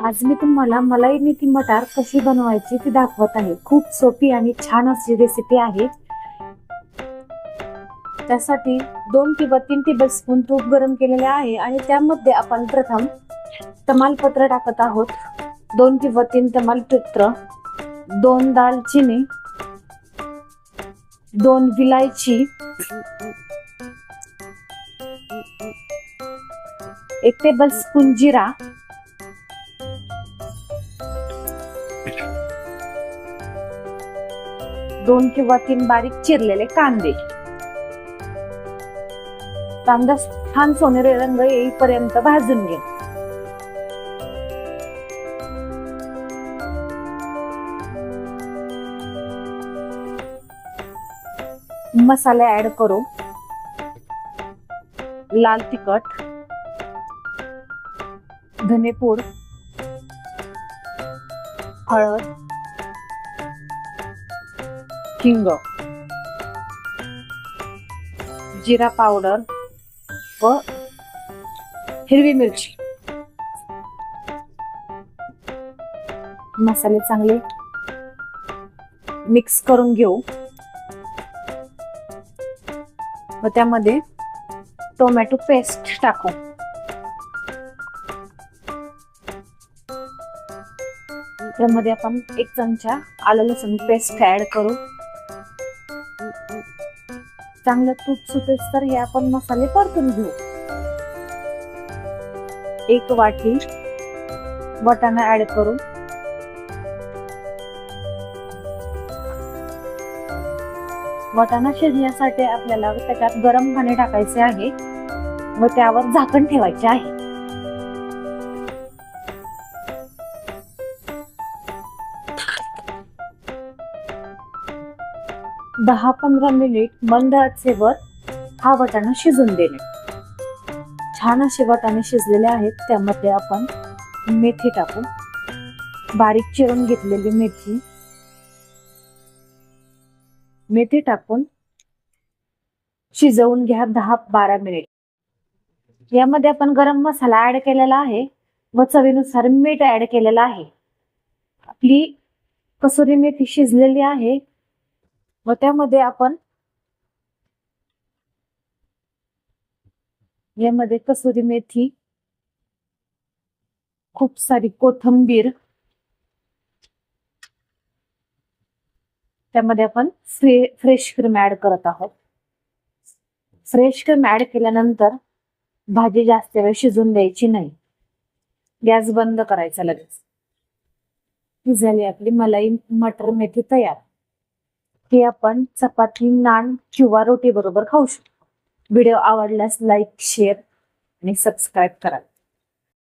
आज मी तुम्हाला मलाई मेथी मटार कशी बनवायची ती दाखवत आहे। खूप सोपी आणि छान अशी रेसिपी आहे। त्यासाठी 2 किंवा 3 टेबलस्पून तूप गरम केलेले आहे आणि त्यामध्ये आपण प्रथम तमालपत्र टाकत आहोत। 2 किंवा 3 तमालपत्र, 2 दालचिनी, 2 विलायची, 1 टेबलस्पून जिरा, 2 किंवा 3 बारीक चिरलेले कांदे। कांदा छान सोनेरी रंग येईपर्यंत भाजून घ्या। मसाले ऍड करू। लाल तिखट, धनेपूड, हळद, हिंग, जिरा पावडर व हिरवी मिरची। मसाले चांगले मिक्स करून घेऊ व त्यामध्ये टोमॅटो पेस्ट टाकू। त्यामध्ये आपण 1 चमचा आलं लसूण पेस्ट ऍड करू। चांगलं तूप सुटेस तर हे आपण मसाले परतून घेऊ। 1 वाटी वाटाणा ऍड करू। वाटाणा शिजण्यासाठी आपल्याला त्याच्यात गरम पाणी टाकायचे आहे व त्यावर झाकण ठेवायचे आहे। 10-15 मिनिट मंद आचेवर हा वाटाणा शिजून देणे। छान असे वाटाणे शिजलेले आहेत। त्यामध्ये आपण मेथी टाकू। बारीक चिरून घेतलेली मेथी टाकून शिजवून घ्या 10-12 मिनिट। यामध्ये आपण गरम मसाला ऍड केलेला आहे व चवीनुसार मीठ ऍड केलेलं आहे। आपली कसुरी मेथी शिजलेली आहे व त्यामध्ये आपण यामध्ये कसुरी मेथी, खूप सारी कोथिंबीर, त्यामध्ये आपण फ्रेश क्रीम ऍड करत आहोत। फ्रेश क्रीम ऍड केल्यानंतर भाजी जास्त वेळ शिजून द्यायची नाही। गॅस बंद करायचा लगेच। ही झाली आपली मलाई मटर मेथी तयार। हे आपण चपाती, नान किंवा रोटी बरोबर खाऊ शकतो। व्हिडिओ आवडल्यास लाईक, शेअर आणि सबस्क्राईब करा।